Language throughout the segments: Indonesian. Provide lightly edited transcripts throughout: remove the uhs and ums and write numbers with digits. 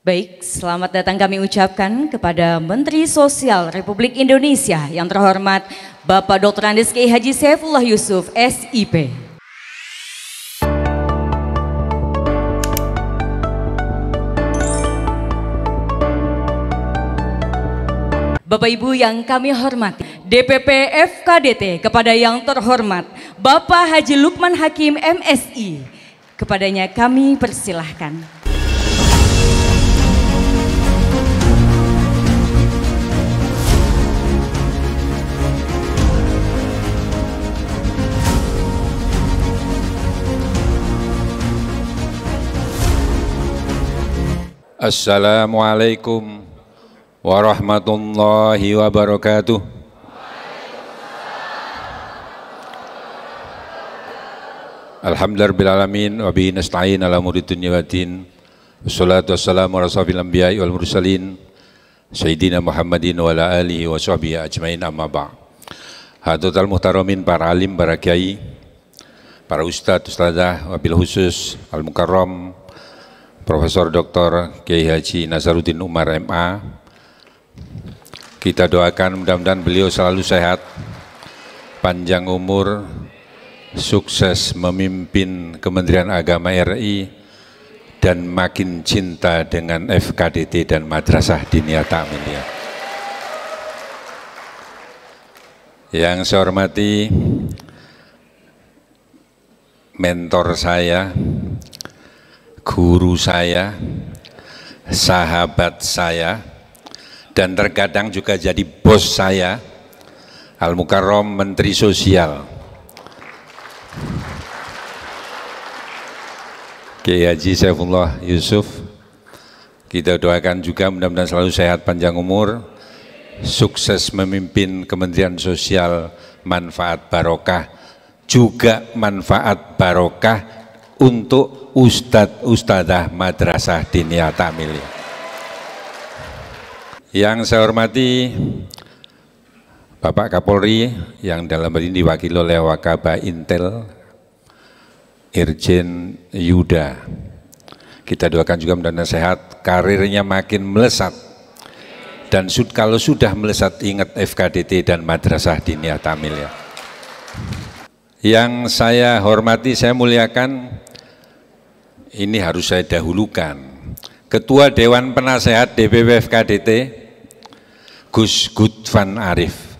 Baik, selamat datang kami ucapkan kepada Menteri Sosial Republik Indonesia yang terhormat Bapak Dr. Andes Kiai Haji Saifullah Yusuf, SIP. Bapak Ibu yang kami hormati, DPP FKDT kepada yang terhormat Bapak Haji Lukman Hakim MSI, kepadanya kami persilahkan. Assalamualaikum warahmatullahi wabarakatuh. Alhamdulillahirrahmanirrahim wa bihi nasta'in ala umuri dunya waddin. Wassalatu wassalamu ala asyrafil anbiya'i wal mursalin Sayyidina Muhammadin wa ala alihi wa sahbihi ajmain, amma ba'd. Hadirin muhtaramin, para alim, para kiai, para ustadz, ustadzah, wabil khusus al-mukarram Profesor Dr. Kiai Haji Nazaruddin Umar MA, kita doakan mudah-mudahan beliau selalu sehat, panjang umur, sukses memimpin Kementerian Agama RI, dan makin cinta dengan FKDT dan Madrasah Diniyah Ta'amiliyah. Yang saya hormati mentor saya, guru saya, sahabat saya, dan terkadang juga jadi bos saya, Al-Mukarram Menteri Sosial Kiai Haji Saifullah Yusuf. Kita doakan juga mudah-mudahan selalu sehat, panjang umur, sukses memimpin Kementerian Sosial, manfaat barokah, juga manfaat barokah untuk Ustadz Ustadzah Madrasah Diniyah Ta'amiliyah. Yang saya hormati Bapak Kapolri yang dalam hal ini diwakili oleh Wakabah Intel Irjen Yuda. Kita doakan juga mudah-mudahan sehat, karirnya makin melesat, dan kalau sudah melesat ingat FKDT dan Madrasah Diniyah Ta'amiliyah. Yang saya hormati, saya muliakan, ini harus saya dahulukan, Ketua Dewan Penasehat DPP FKDT Gus Gudvan Arif.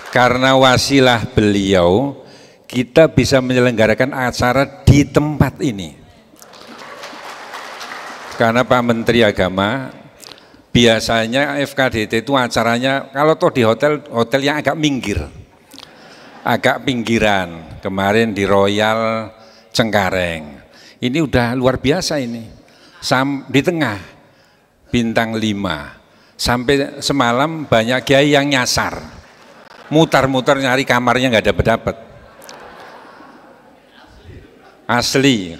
Karena wasilah beliau kita bisa menyelenggarakan acara di tempat ini. Karena Pak Menteri Agama biasanya FKDT itu acaranya kalau toh di hotel yang agak minggir, agak pinggiran. Kemarin di Royal Cengkareng, ini udah luar biasa ini, di tengah bintang 5, sampai semalam banyak kiai yang nyasar, mutar-mutar nyari kamarnya nggak dapet-dapet. Asli.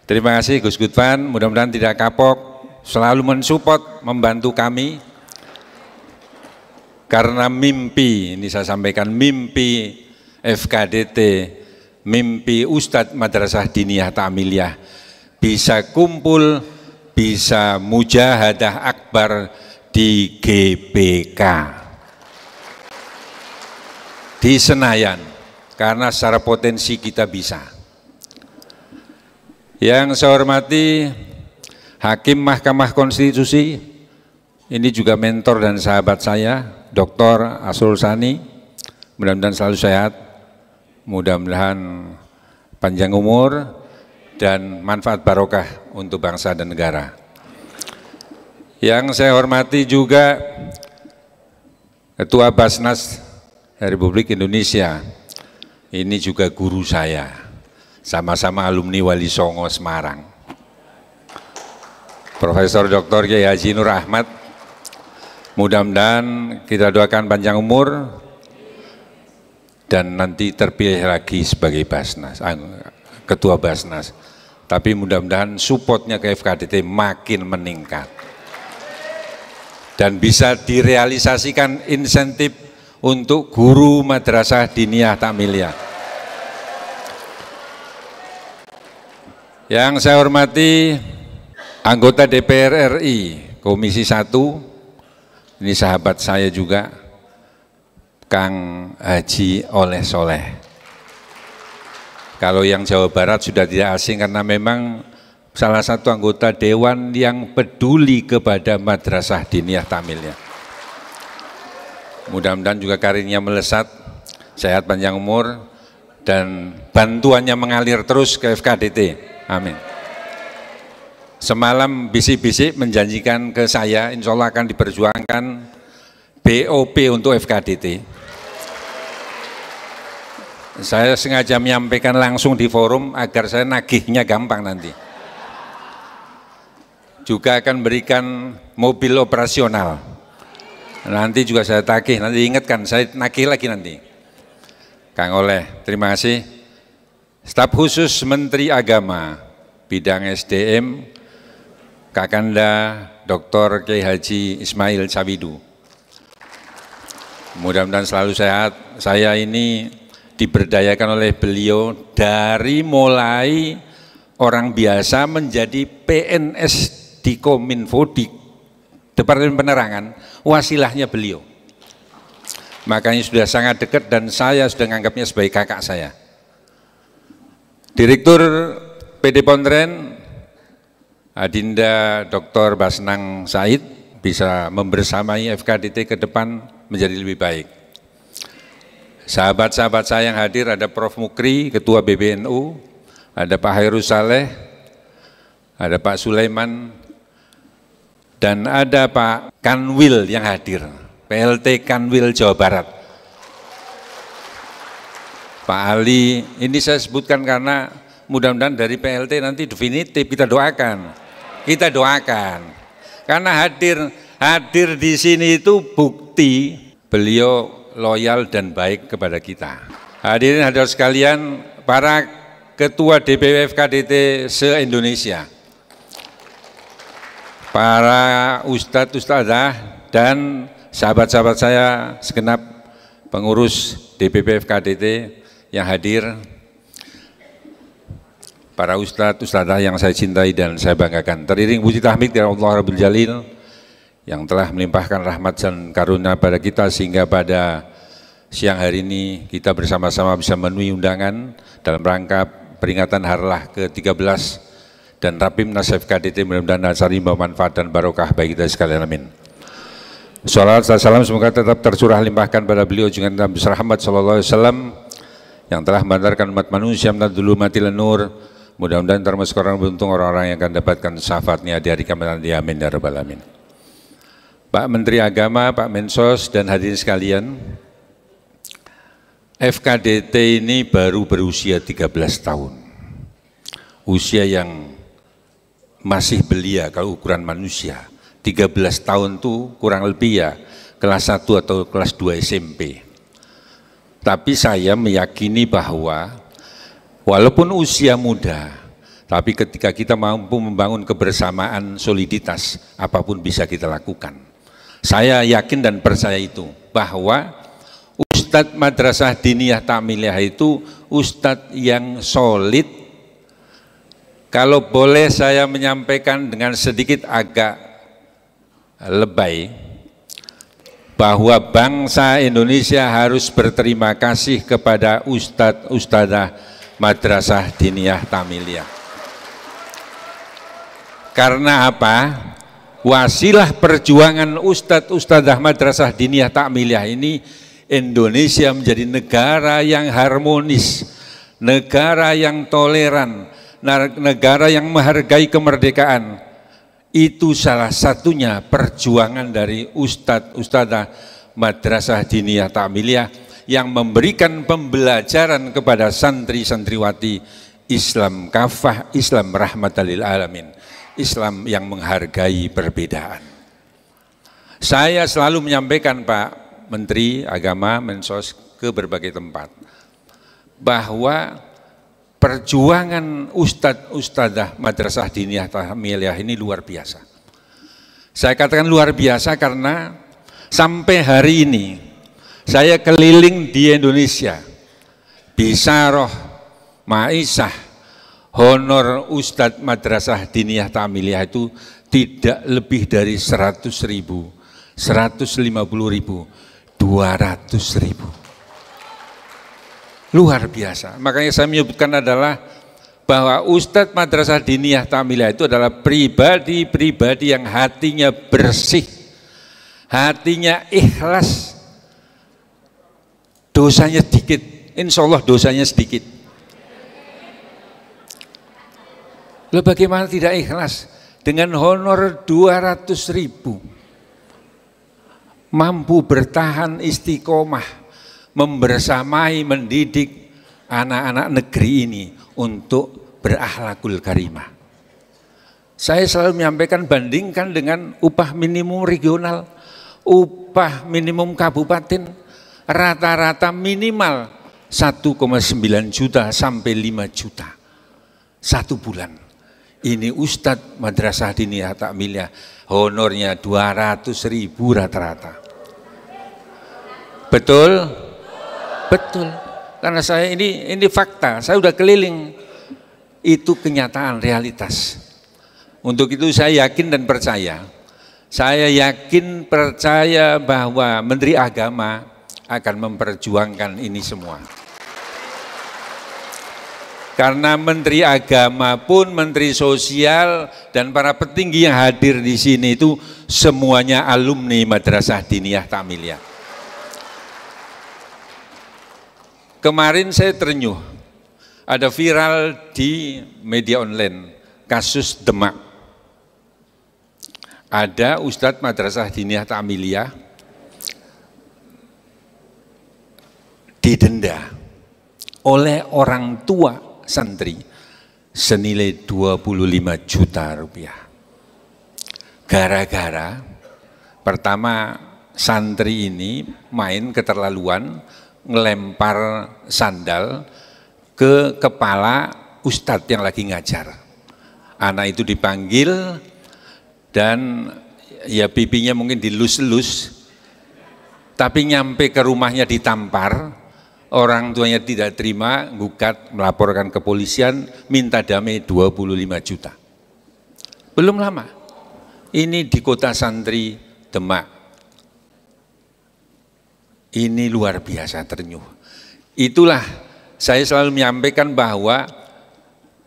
Terima kasih Gus Gudvan, mudah-mudahan tidak kapok, selalu mensupport, membantu kami, karena mimpi, ini saya sampaikan, mimpi FKDT, mimpi Ustadz Madrasah Diniyah Ta'amiliyah bisa kumpul, bisa mujahadah akbar di GBK di Senayan, karena secara potensi kita bisa. Yang saya hormati Hakim Mahkamah Konstitusi, ini juga mentor dan sahabat saya, Dr. Asrul Sani, mudah-mudahan selalu sehat, mudah-mudahan panjang umur dan manfaat barokah untuk bangsa dan negara. Yang saya hormati juga Ketua Basnas Republik Indonesia, ini juga guru saya, sama-sama alumni Wali Songo Semarang, Profesor Dr. Kiai Haji Nur Ahmad. Mudah-mudahan kita doakan panjang umur dan nanti terpilih lagi sebagai Basnas, Ketua Basnas. Tapi mudah-mudahan supportnya ke FKDT makin meningkat dan bisa direalisasikan insentif untuk guru Madrasah Diniyah Ta'amiliyah. Yang saya hormati anggota DPR RI Komisi 1, ini sahabat saya juga, Kang Haji Oleh Soleh. Kalau yang Jawa Barat sudah tidak asing karena memang salah satu anggota dewan yang peduli kepada Madrasah Diniyah Ta'miliyah. Mudah-mudahan juga karirnya melesat, sehat panjang umur, dan bantuannya mengalir terus ke FKDT. Amin. Semalam bisik-bisik menjanjikan ke saya, insya Allah akan diperjuangkan BOP untuk FKDT. Saya sengaja menyampaikan langsung di forum agar saya nagihnya gampang nanti. Juga akan berikan mobil operasional. Nanti juga saya tagih, nanti ingatkan, saya nagih lagi nanti. Kang Oleh, terima kasih. Staf khusus Menteri Agama, bidang SDM, Kakanda Dr. Kiai Haji Ismail Cawidu. Mudah-mudahan selalu sehat. Saya ini diberdayakan oleh beliau dari mulai orang biasa menjadi PNS di Kominfo, di Departemen Penerangan, wasilahnya beliau. Makanya sudah sangat dekat dan saya sudah menganggapnya sebagai kakak saya. Direktur PD Pontren, Adinda Dr. Basnang Said, bisa membersamai FKDT ke depan menjadi lebih baik. Sahabat-sahabat saya yang hadir, ada Prof. Mukri, Ketua BBNU, ada Pak Hairus Saleh, ada Pak Sulaiman, dan ada Pak Kanwil yang hadir, PLT Kanwil Jawa Barat. Pak Ali, ini saya sebutkan karena mudah-mudahan dari PLT nanti definitif, kita doakan. Kita doakan. Karena hadir di sini itu bukti beliau loyal dan baik kepada kita. Hadirin hadirat sekalian, para ketua DPW FKDT se-Indonesia, para ustadz, ustadzah, dan sahabat-sahabat saya segenap pengurus DPP FKDT yang hadir, para ustadz, ustadzah yang saya cintai dan saya banggakan. Teriring puji tahmid dari Allah Rabbul Jalil yang telah melimpahkan rahmat dan karunia pada kita sehingga pada siang hari ini kita bersama-sama bisa memenuhi undangan dalam rangka peringatan Harlah ke-13 dan Rapimnas FKDT, mudah-mudahan acara ini bermanfaat dan barokah bagi kita sekalian, amin. Salawat dan salam semoga tetap tercurah limpahkan pada beliau junjungan Nabi Muhammad SAW yang telah mengantarkan umat manusia menadulu mati lenur, mudah-mudahan termasuk orang beruntung orang-orang yang akan dapatkan syafaatnya di hari kiamat nanti, amin ya rabbal alamin. Pak Menteri Agama, Pak Mensos, dan hadirin sekalian, FKDT ini baru berusia 13 tahun, usia yang masih belia kalau ukuran manusia. 13 tahun itu kurang lebih ya kelas 1 atau kelas 2 SMP. Tapi saya meyakini bahwa walaupun usia muda, tapi ketika kita mampu membangun kebersamaan, soliditas, apapun bisa kita lakukan. Saya yakin dan percaya itu, bahwa Ustadz Madrasah Diniyah Ta'miliyah itu Ustadz yang solid. Kalau boleh saya menyampaikan dengan sedikit agak lebay, bahwa bangsa Indonesia harus berterima kasih kepada Ustadz Ustadzah Madrasah Diniyah Ta'miliyah. Karena apa? Wasilah perjuangan Ustadz Ustadzah Madrasah Diniyah Ta'miliyah ini, Indonesia menjadi negara yang harmonis, negara yang toleran, negara yang menghargai kemerdekaan. Itu salah satunya perjuangan dari Ustadz Ustadzah Madrasah Diniyah Ta'miliyah yang memberikan pembelajaran kepada santri-santriwati Islam kafah, Islam rahmatan lil alamin, Islam yang menghargai perbedaan. Saya selalu menyampaikan, Pak Menteri Agama, Mensos, ke berbagai tempat, bahwa perjuangan Ustadz Ustadzah Madrasah Diniyah Ta'miliyah ini luar biasa. Saya katakan luar biasa karena sampai hari ini saya keliling di Indonesia, Bisaroh, Maisah, honor Ustadz Madrasah Diniyah Ta'amiliyah itu tidak lebih dari 100.000, 150.000, 200.000. Luar biasa. Makanya saya menyebutkan adalah bahwa Ustadz Madrasah Diniyah Ta'amiliyah itu adalah pribadi-pribadi yang hatinya bersih, hatinya ikhlas, dosanya sedikit, insya Allah dosanya sedikit. Lalu bagaimana tidak ikhlas? Dengan honor 200.000, mampu bertahan istiqomah, membersamai, mendidik anak-anak negeri ini untuk berakhlakul karimah. Saya selalu menyampaikan, bandingkan dengan upah minimum regional, upah minimum kabupaten, rata-rata minimal 1,9 juta sampai 5 juta satu bulan. Ini Ustadz Madrasah Diniyah Ta'amiliyah, honornya 200.000 rata-rata. Betul? Betul. Karena saya ini fakta, saya udah keliling. Itu kenyataan, realitas. Untuk itu saya yakin dan percaya. Saya yakin percaya bahwa Menteri Agama akan memperjuangkan ini semua. Karena Menteri Agama pun, Menteri Sosial dan para petinggi yang hadir di sini itu semuanya alumni Madrasah Diniyah Ta'amiliyah. Kemarin saya terenyuh, ada viral di media online, kasus Demak. Ada Ustadz Madrasah Diniyah Ta'amiliyah didenda oleh orang tua santri senilai 25 juta rupiah. Gara-gara pertama santri ini main keterlaluan, ngelempar sandal ke kepala ustadz yang lagi ngajar. Anak itu dipanggil dan ya pipinya mungkin dilus-lus, tapi nyampe ke rumahnya ditampar, orang tuanya tidak terima, gugat, melaporkan kepolisian, minta damai 25 juta. Belum lama, ini di kota santri Demak. Ini luar biasa terenyuh. Itulah saya selalu menyampaikan bahwa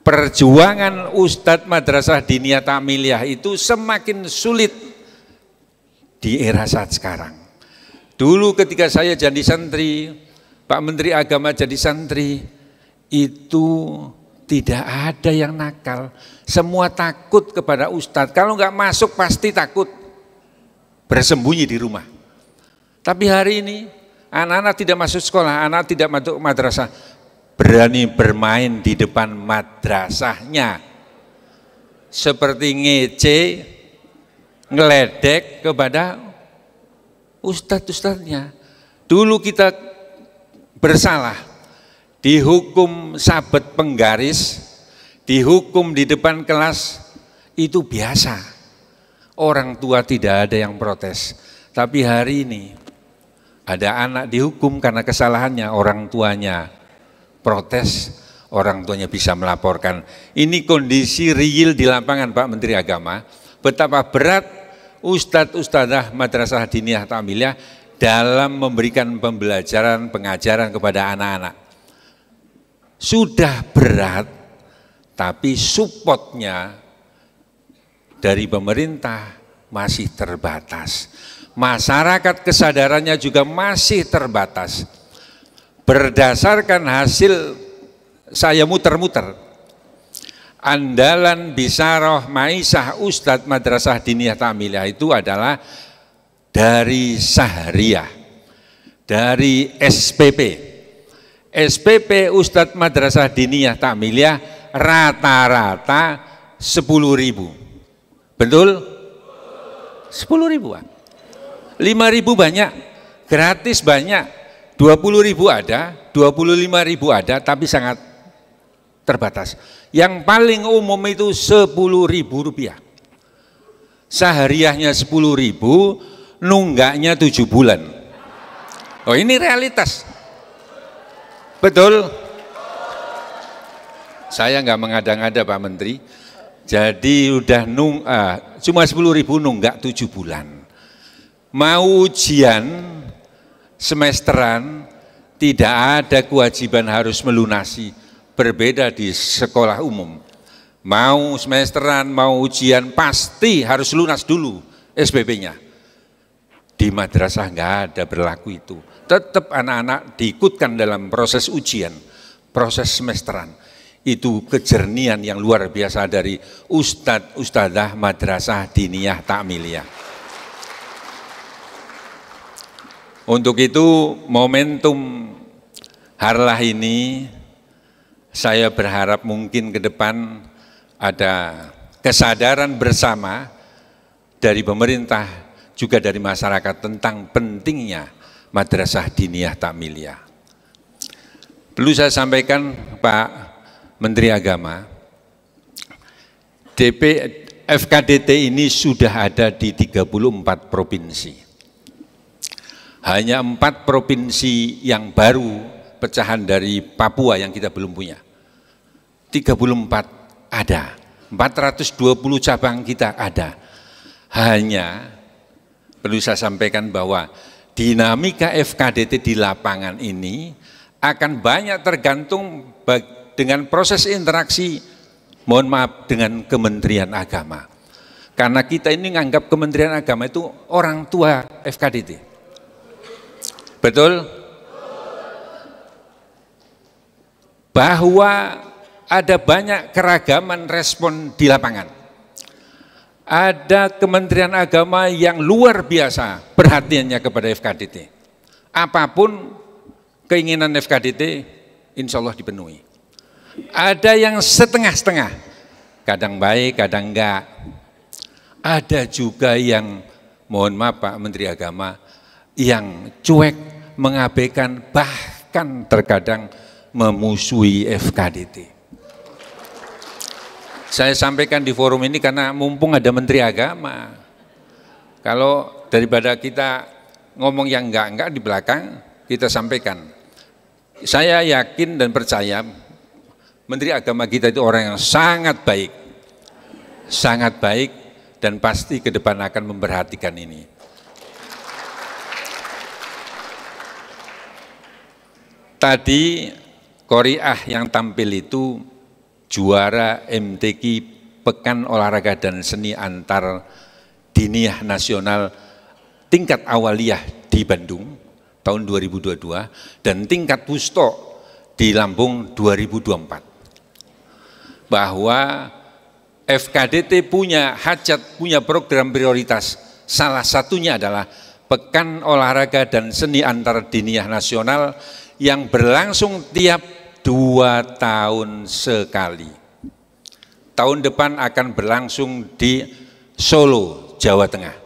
perjuangan Ustadz Madrasah Diniyah Ta'amiliyah itu semakin sulit di era saat sekarang. Dulu ketika saya jadi santri, Pak Menteri Agama jadi santri, itu tidak ada yang nakal. Semua takut kepada Ustadz. Kalau nggak masuk pasti takut, bersembunyi di rumah. Tapi hari ini anak-anak tidak masuk sekolah, anak tidak masuk madrasah, berani bermain di depan madrasahnya. Seperti ngece, ngeledek kepada ustadz-ustadznya. Dulu kita bersalah, dihukum sabet penggaris, dihukum di depan kelas, itu biasa. Orang tua tidak ada yang protes. Tapi hari ini ada anak dihukum karena kesalahannya, orang tuanya protes, orang tuanya bisa melaporkan. Ini kondisi real di lapangan, Pak Menteri Agama, betapa berat Ustadz-Ustadzah Madrasah Diniyah Ta'amiliyah dalam memberikan pembelajaran, pengajaran kepada anak-anak. Sudah berat, tapi supportnya dari pemerintah masih terbatas. Masyarakat kesadarannya juga masih terbatas. Berdasarkan hasil saya muter-muter, andalan Bisaroh Maisah Ustadz Madrasah Diniyah Ta'amiliyah itu adalah dari Sahriyah, dari SPP. SPP Ustadz Madrasah Diniyah Ta'amiliyah rata-rata 10.000. Betul? 10.000 Pak. 5.000 banyak, gratis banyak, 20.000 ada, 25.000 ada, tapi sangat terbatas. Yang paling umum itu 10.000 rupiah. Sahriyahnya 10.000, nunggaknya 7 bulan. Oh ini realitas. Betul? Saya nggak mengada-ngada Pak Menteri, jadi udah cuma 10.000 nunggak 7 bulan. Mau ujian semesteran, tidak ada kewajiban harus melunasi, berbeda di sekolah umum. Mau semesteran, mau ujian, pasti harus lunas dulu SPP-nya. Di madrasah nggak ada berlaku itu. Tetap anak-anak diikutkan dalam proses ujian, proses semesteran. Itu kejernihan yang luar biasa dari Ustadz Ustadzah Madrasah Diniyah Ta'miliyah. Untuk itu momentum Harlah ini saya berharap mungkin ke depan ada kesadaran bersama dari pemerintah juga dari masyarakat tentang pentingnya Madrasah Diniyah Ta'miliyah. Perlu saya sampaikan Pak Menteri Agama, FKDT ini sudah ada di 34 provinsi. Hanya 4 provinsi yang baru pecahan dari Papua yang kita belum punya. 34 ada, 420 cabang kita ada. Hanya perlu saya sampaikan bahwa dinamika FKDT di lapangan ini akan banyak tergantung dengan proses interaksi, mohon maaf, dengan Kementerian Agama. Karena kita ini menganggap Kementerian Agama itu orang tua FKDT. Betul? Bahwa ada banyak keragaman respon di lapangan. Ada Kementerian Agama yang luar biasa perhatiannya kepada FKDT. Apapun keinginan FKDT, insya Allah dipenuhi. Ada yang setengah-setengah, kadang baik, kadang enggak. Ada juga yang, mohon maaf Pak Menteri Agama, yang cuek, mengabaikan, bahkan terkadang memusuhi FKDT. Saya sampaikan di forum ini karena mumpung ada Menteri Agama. Kalau daripada kita ngomong yang enggak di belakang, kita sampaikan. Saya yakin dan percaya Menteri Agama kita itu orang yang sangat baik dan pasti ke depan akan memperhatikan ini. Tadi Qoriah yang tampil itu juara MTQ Pekan Olahraga dan Seni Antar Diniyah Nasional tingkat awaliyah di Bandung tahun 2022 dan tingkat Wusto di Lampung 2024. Bahwa FKDT punya hajat, punya program prioritas. Salah satunya adalah Pekan Olahraga dan Seni Antar Diniyah Nasional yang berlangsung tiap 2 tahun sekali. Tahun depan akan berlangsung di Solo, Jawa Tengah.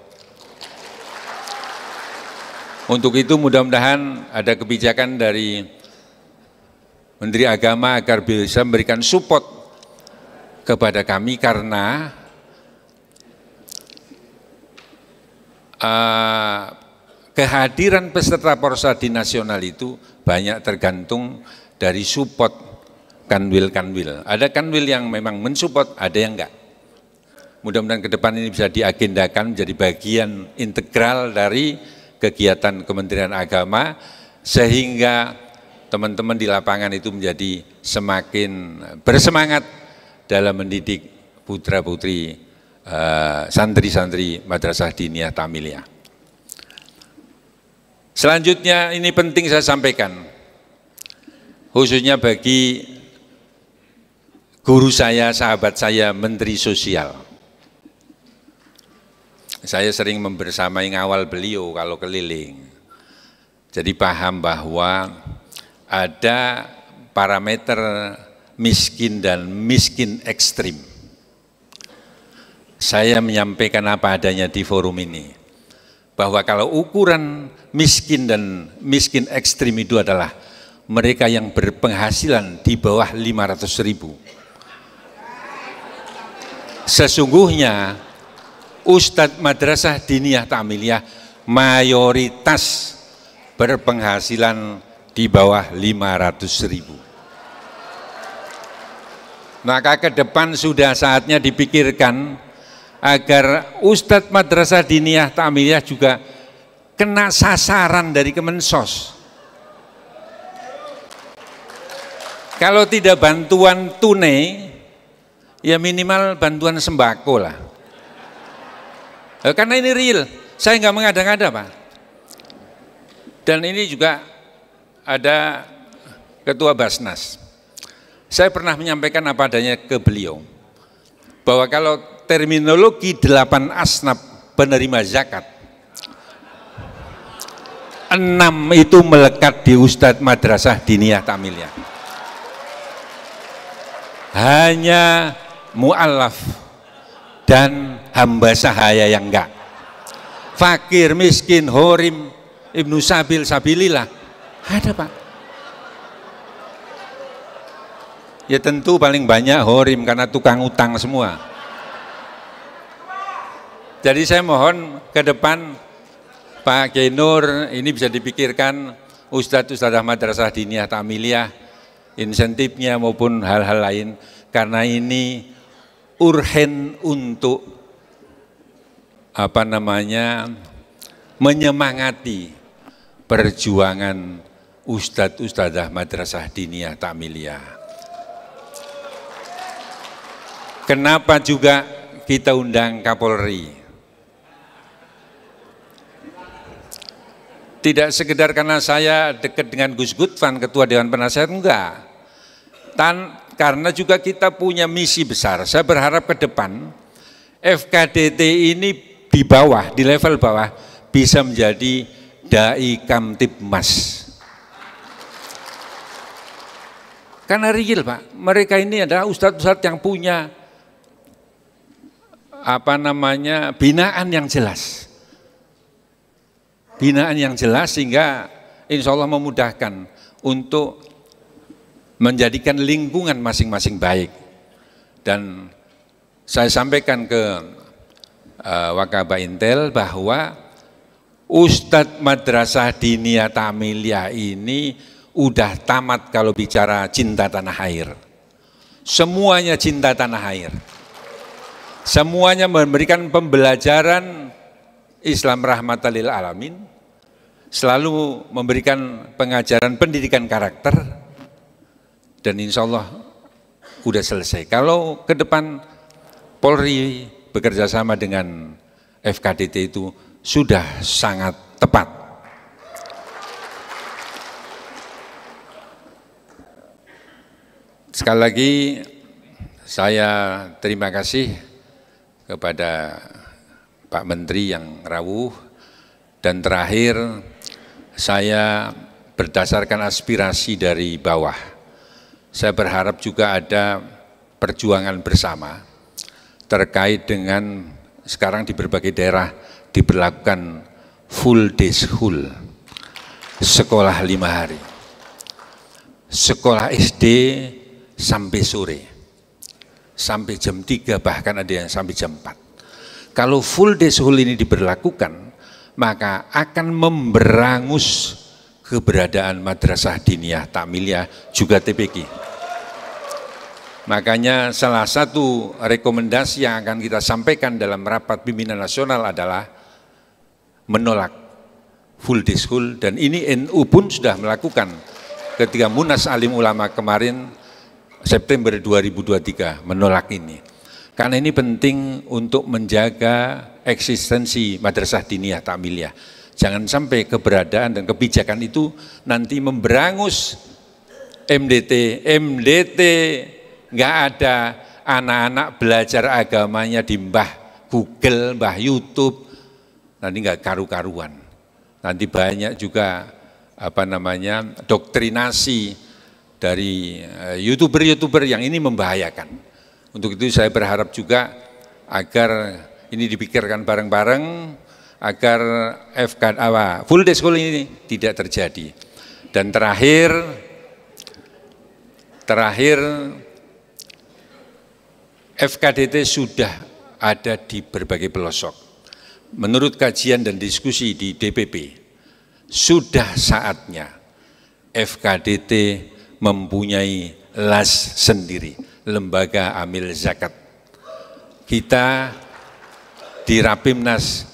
Untuk itu mudah-mudahan ada kebijakan dari Menteri Agama agar bisa memberikan support kepada kami karena kehadiran peserta Porsadi nasional itu banyak tergantung dari support kanwil-kanwil. Ada kanwil yang memang mensupport, ada yang enggak. Mudah-mudahan ke depan ini bisa diagendakan menjadi bagian integral dari kegiatan Kementerian Agama sehingga teman-teman di lapangan itu menjadi semakin bersemangat dalam mendidik putra-putri santri-santri Madrasah Diniyah Ta'miliyah. Selanjutnya ini penting saya sampaikan, khususnya bagi guru saya, sahabat saya, Menteri Sosial. Saya sering membersamai ngawal beliau kalau keliling. Jadi paham bahwa ada parameter miskin dan miskin ekstrim. Saya menyampaikan apa adanya di forum ini, bahwa kalau ukuran miskin dan miskin ekstrim itu adalah mereka yang berpenghasilan di bawah 500.000. Sesungguhnya Ustadz Madrasah Diniyah Ta'miliyah mayoritas berpenghasilan di bawah 500.000. Maka ke depan sudah saatnya dipikirkan agar Ustadz Madrasah Diniyah Ta'miliyah juga kena sasaran dari Kemensos. Kalau tidak bantuan tunai, ya minimal bantuan sembako lah. Karena ini real, saya nggak mengada-ngada Pak. Dan ini juga ada Ketua Basnas. Saya pernah menyampaikan apa adanya ke beliau, bahwa kalau terminologi 8 asnaf penerima zakat, 6 itu melekat di Ustadz Madrasah Diniyah Ta'miliyah. Hanya mu'allaf dan hamba sahaya yang enggak. Fakir, miskin, horim, ibnu sabil, sabilillah, ada Pak. Ya tentu paling banyak horim karena tukang utang semua. Jadi saya mohon ke depan Pak Kiai Nur ini bisa dipikirkan Ustadz-Ustadzah Madrasah Diniyah Ta'miliyah, insentifnya maupun hal-hal lain, karena ini urgen untuk menyemangati perjuangan Ustadz-Ustadzah Madrasah Diniyah Ta'miliyah. Kenapa juga kita undang Kapolri? Tidak sekedar karena saya dekat dengan Gus Gutvan, Ketua Dewan Penasehat, enggak. Karena juga kita punya misi besar. Saya berharap ke depan FKDT ini di bawah, di level bawah, bisa menjadi Dai Kamtibmas. Karena real Pak, mereka ini adalah ustadz-ustadz yang punya binaan yang jelas. Binaan yang jelas sehingga insya Allah memudahkan untuk menjadikan lingkungan masing-masing baik. Dan saya sampaikan ke Wakabah Intel bahwa Ustadz Madrasah Diniyah Ta'miliyah ini udah tamat kalau bicara cinta tanah air. Semuanya cinta tanah air. Semuanya memberikan pembelajaran Islam rahmatan lil alamin, selalu memberikan pengajaran pendidikan karakter, dan insya Allah udah selesai. Kalau ke depan Polri bekerja sama dengan FKDT itu sudah sangat tepat. Sekali lagi saya terima kasih kepada Pak Menteri yang rawuh, dan terakhir saya berdasarkan aspirasi dari bawah, saya berharap juga ada perjuangan bersama terkait dengan sekarang di berbagai daerah diberlakukan full day school, sekolah 5 hari, sekolah SD sampai sore, sampai jam 3, bahkan ada yang sampai jam 4. Kalau full day school ini diberlakukan, maka akan memberangus keberadaan Madrasah Diniyah Ta'miliyah juga TPQ. Makanya salah satu rekomendasi yang akan kita sampaikan dalam rapat pimpinan nasional adalah menolak full day school, dan ini NU pun sudah melakukan ketika Munas Alim Ulama kemarin September 2023 menolak ini. Karena ini penting untuk menjaga eksistensi Madrasah Diniyah Ta'miliyah. Jangan sampai keberadaan dan kebijakan itu nanti memberangus MDT. MDT nggak ada anak-anak belajar agamanya di Mbah Google, Mbah YouTube, nanti nggak karu-karuan. Nanti banyak juga doktrinasi dari YouTuber-YouTuber yang ini membahayakan. Untuk itu saya berharap juga agar ini dipikirkan bareng-bareng agar full day school ini tidak terjadi. Dan terakhir FKDT sudah ada di berbagai pelosok. Menurut kajian dan diskusi di DPP, sudah saatnya FKDT mempunyai las sendiri, lembaga amil zakat. Kita di Rapimnas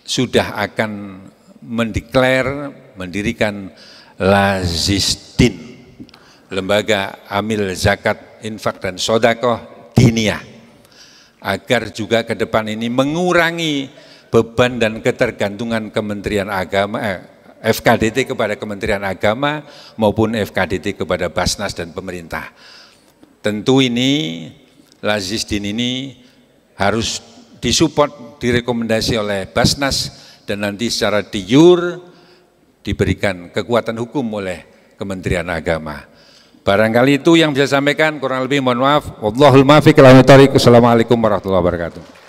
sudah akan mendirikan Lazisdin, lembaga amil zakat, infak dan sodakoh diniyah, agar juga ke depan ini mengurangi beban dan ketergantungan Kementerian Agama, FKDT kepada Kementerian Agama maupun FKDT kepada Basnas dan pemerintah. Tentu ini Lazisdin ini harus disupport, direkomendasi oleh Basnas dan nanti secara de jure diberikan kekuatan hukum oleh Kementerian Agama. Barangkali itu yang bisa saya sampaikan, kurang lebih mohon maaf. Wallahul muwaffiq ila aqwamit thoriq. Assalamualaikum warahmatullahi wabarakatuh.